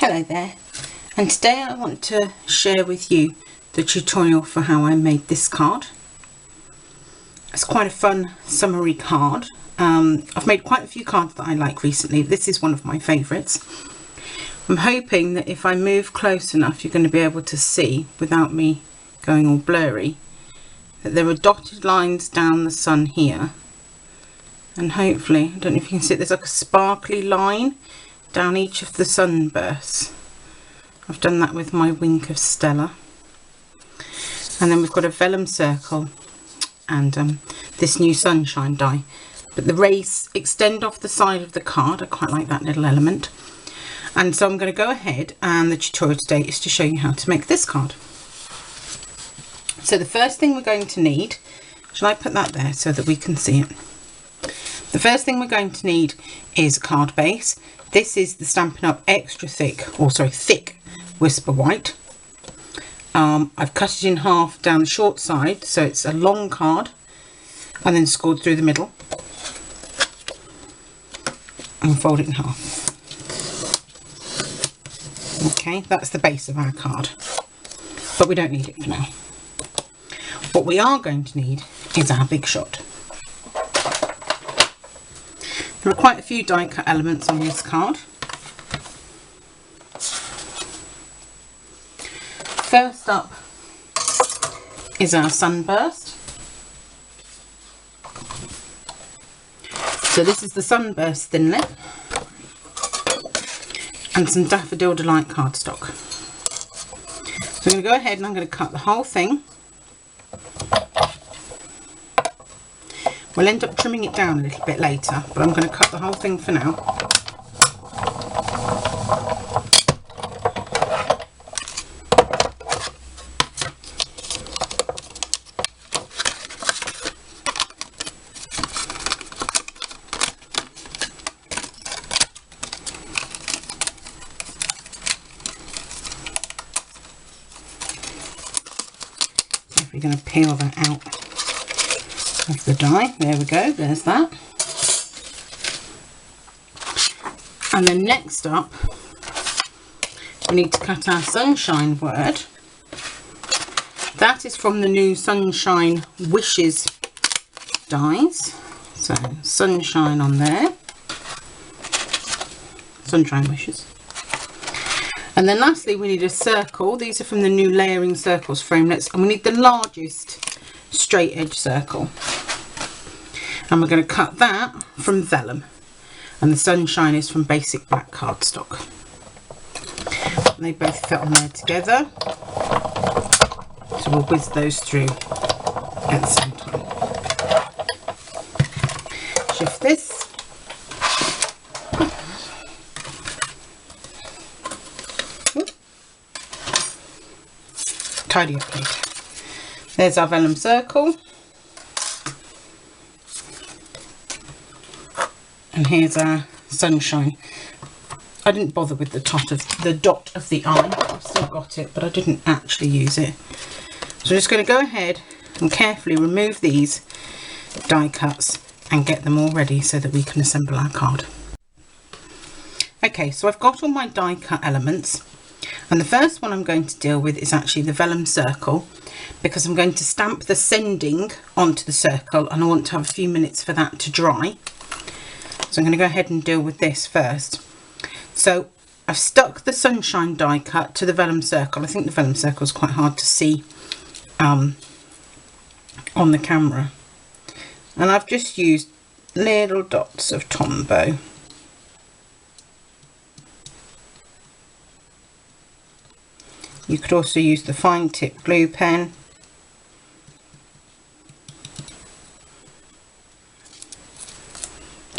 Hello there, and today I want to share with you the tutorial for how I made this card. It's quite a fun summery card. I've made quite a few cards that I like recently. This is one of my favourites. I'm hoping that if I move close enough you're going to be able to see, without me going all blurry, that there are dotted lines down the sun here, and hopefully, I don't know if you can see it, there's like a sparkly line down each of the sunbursts. I've done that with my Wink of Stella. And then we've got a vellum circle and this new sunshine die. But the rays extend off the side of the card. I quite like that little element. And so I'm going to go ahead, and the tutorial today is to show you how to make this card. So the first thing we're going to need, shall I put that there so that we can see it? The first thing we're going to need is a card base. This is the Stampin' Up extra thick Whisper White. I've cut it in half down the short side, so it's a long card, and then scored through the middle and fold it in half. Okay, that's the base of our card, but we don't need it for now. What we are going to need is our big shot. There are quite a few die cut elements on this card. First up is our sunburst. So this is the sunburst thinlet and some Daffodil Delight cardstock. So I'm going to go ahead and I'm going to cut the whole thing. We'll end up trimming it down a little bit later, but I'm going to cut the whole thing for now. So if we're going to peel that out of the die, there we go, there's that. And then next up we need to cut our sunshine word. That is from the new Sunshine Wishes dies, so sunshine on there, Sunshine Wishes. And then lastly we need a circle. These are from the new Layering Circles framelets, and we need the largest straight edge circle, and we're going to cut that from vellum, and the sunshine is from basic black cardstock, and they both fit on there together, so we'll whiz those through at the same time. Shift this, tidy up later. There's our vellum circle, and here's our sunshine. I didn't bother with the dot of the eye. I've still got it, but I didn't actually use it. So I'm just going to go ahead and carefully remove these die cuts and get them all ready so that we can assemble our card. Okay, so I've got all my die cut elements, and the first one I'm going to deal with is actually the vellum circle, because I'm going to stamp the sending onto the circle and I want to have a few minutes for that to dry. So I'm going to go ahead and deal with this first. So I've stuck the sunshine die cut to the vellum circle. I think the vellum circle is quite hard to see on the camera. And I've just used little dots of Tombow. You could also use the fine tip glue pen.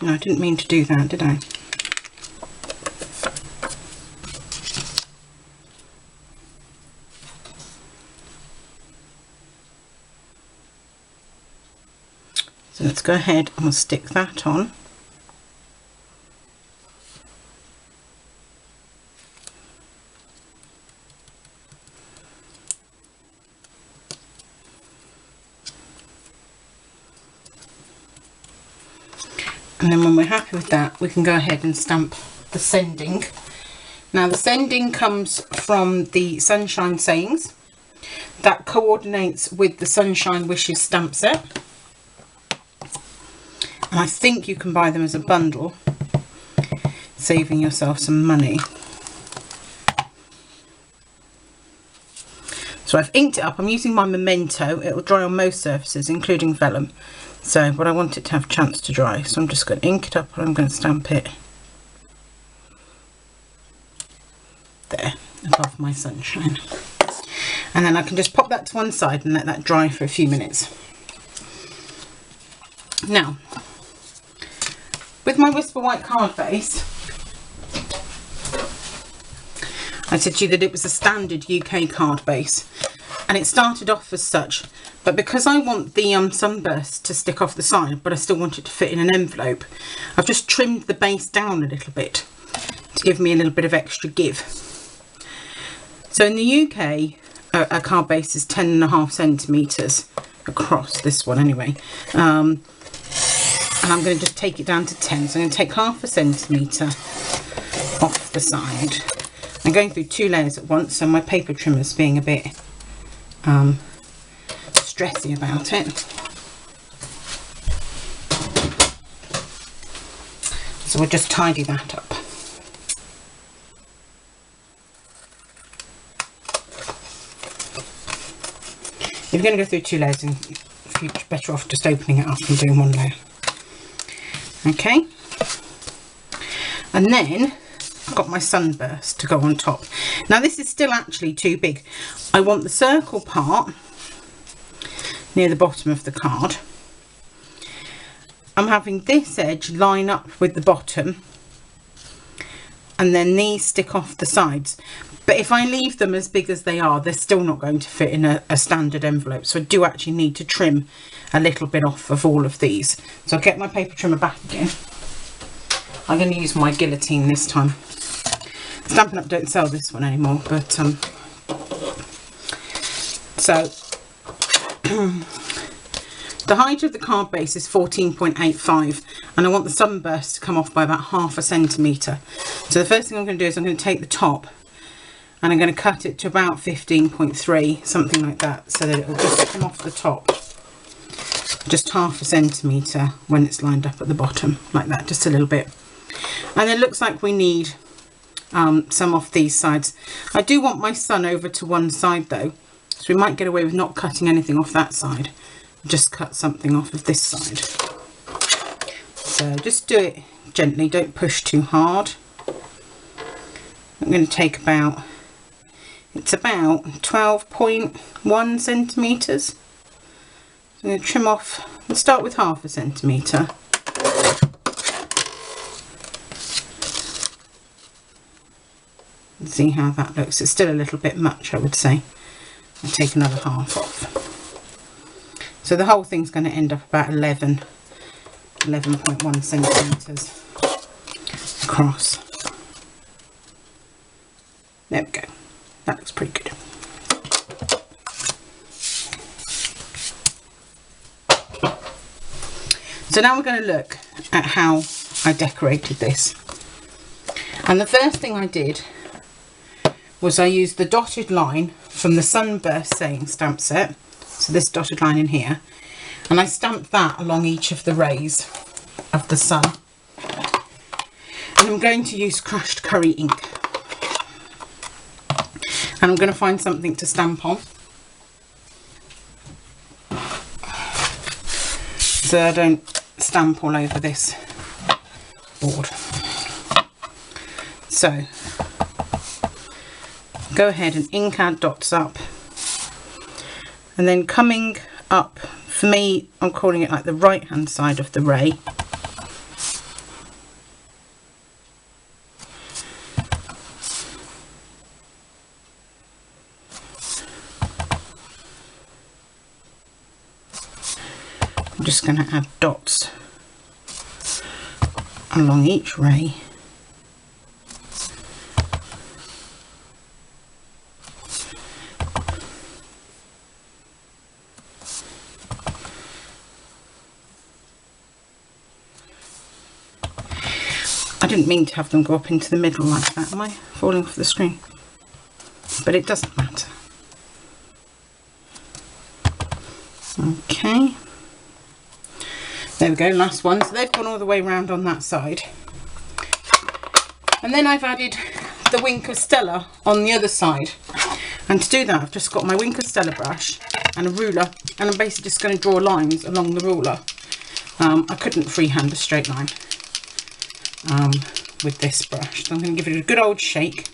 No, I didn't mean to do that, did I? So let's go ahead and we'll stick that on. And then when we're happy with that, we can go ahead and stamp the sending Now the sending comes from the Sunshine Sayings. That coordinates with the Sunshine Wishes stamp set. And I think you can buy them as a bundle, saving yourself some money. So I've inked it up. I'm using my Memento. It will dry on most surfaces, including vellum. So, but I want it to have a chance to dry. So I'm just going to ink it up and I'm going to stamp it there, above my Sunshine. And then I can just pop that to one side and let that dry for a few minutes. Now, with my Whisper White card base, I said to you that it was a standard UK card base, and it started off as such, but because I want the sunburst to stick off the side, but I still want it to fit in an envelope, I've just trimmed the base down a little bit to give me a little bit of extra give. So in the UK, a card base is 10.5 centimetres across, this one anyway, and I'm going to just take it down to 10, so I'm going to take 0.5 centimetre off the side. I'm going through 2 layers at once, so my paper trimmer's being a bit stressy about it. So we'll just tidy that up. If you're going to go through 2 layers, then you're better off just opening it up and doing 1 layer. Okay, and then I've got my sunburst to go on top. Now this is still actually too big. I want the circle part near the bottom of the card. I'm having this edge line up with the bottom, and then these stick off the sides. But if I leave them as big as they are, they're still not going to fit in a standard envelope. So I do actually need to trim a little bit off of all of these. So I'll get my paper trimmer back again. I'm going to use my guillotine this time. Stampin' Up don't sell this one anymore, but so the height of the card base is 14.85, and I want the sunburst to come off by about 0.5 centimetre. So the first thing I'm going to do is I'm going to take the top and I'm going to cut it to about 15.3, something like that, so that it will just come off the top just 0.5 centimetre when it's lined up at the bottom, like that, just a little bit. And it looks like we need some off these sides. I do want my sun over to one side though, so we might get away with not cutting anything off that side, just cut something off of this side. So just do it gently, don't push too hard. I'm going to take about, it's about 12.1 centimetres. I'm going to trim off, let's start with 0.5 centimetre. See how that looks. It's still a little bit much, I would say. I'll take another 0.5 off. So the whole thing's going to end up about 11.1 centimetres across. There we go. That looks pretty good. So now we're going to look at how I decorated this. And the first thing I did was I used the dotted line from the Sunburst Saying stamp set, so this dotted line in here, and I stamped that along each of the rays of the sun. And I'm going to use crushed curry ink, and I'm going to find something to stamp on so I don't stamp all over this board. So go ahead and ink our dots up, and then coming up, for me I'm calling it like the right hand side of the ray, I'm just going to add dots along each ray. I didn't mean to have them go up into the middle like that. Am I falling off the screen? But it doesn't matter. Okay. There we go, last one. So they've gone all the way around on that side. And then I've added the Wink of Stella on the other side. And to do that, I've just got my Wink of Stella brush and a ruler. And I'm basically just going to draw lines along the ruler. I couldn't freehand a straight line with this brush. So I'm going to give it a good old shake.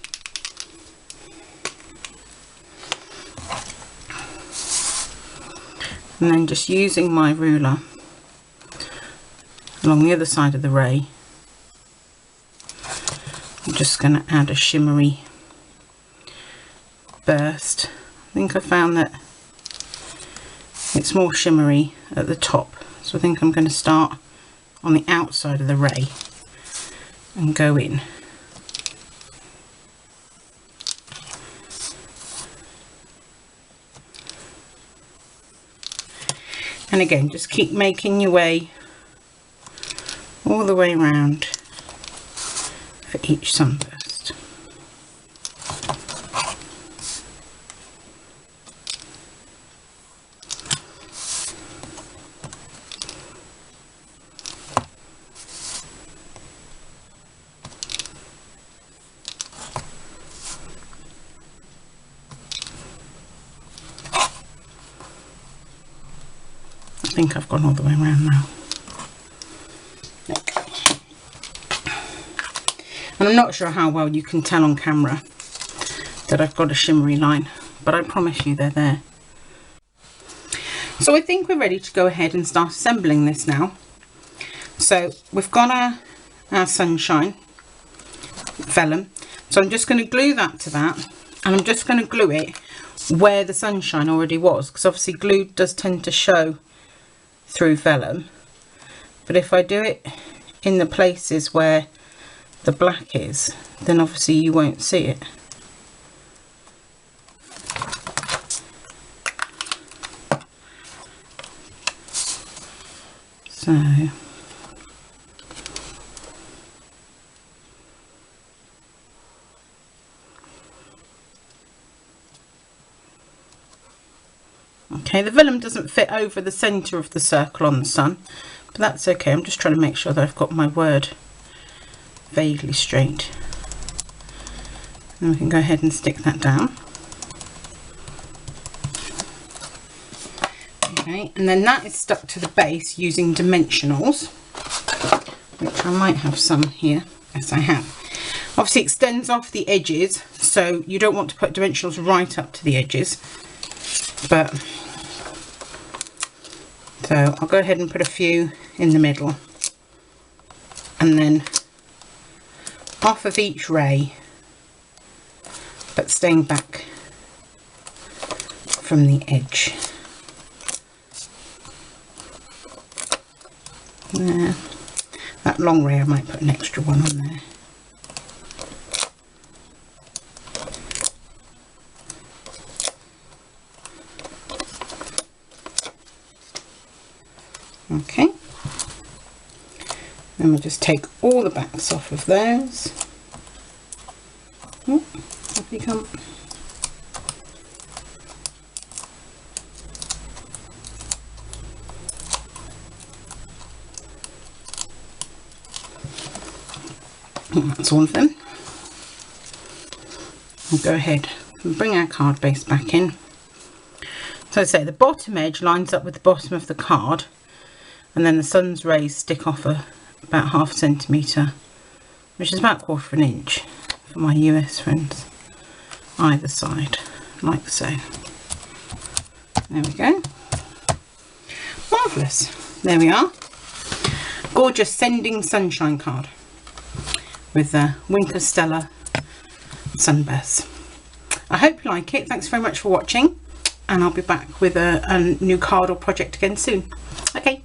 And then just using my ruler along the other side of the ray, I'm just going to add a shimmery burst. I think I found that it's more shimmery at the top, so I think I'm going to start on the outside of the ray and go in. And again, just keep making your way all the way around for each sunburst. I think I've gone all the way around now. Okay. And I'm not sure how well you can tell on camera that I've got a shimmery line, but I promise you they're there. So I think we're ready to go ahead and start assembling this now. So we've got our sunshine vellum. So I'm just going to glue that to that, and I'm just going to glue it where the sunshine already was, because obviously glue does tend to show through vellum, but if I do it in the places where the black is, then obviously you won't see it. So okay, the vellum doesn't fit over the centre of the circle on the sun, but that's okay. I'm just trying to make sure that I've got my word vaguely straight. And we can go ahead and stick that down. Okay, and then that is stuck to the base using dimensionals, which I might have some here. Yes, I have. Obviously it extends off the edges, so you don't want to put dimensionals right up to the edges, but so I'll go ahead and put a few in the middle, and then off of each ray, but staying back from the edge. There. That long ray I might put an extra one on there. Okay, then we'll just take all the backs off of those. Oh, off you come. That's all of them. We'll go ahead and bring our card base back in. So I say the bottom edge lines up with the bottom of the card, and then the sun's rays stick off about ½ centimetre, which is about 1/4 inch for my US friends, either side, like so. There we go. Marvellous. There we are. Gorgeous Sending Sunshine card with the Wink of Stella sunburst. I hope you like it. Thanks very much for watching, and I'll be back with a new card or project again soon. Okay,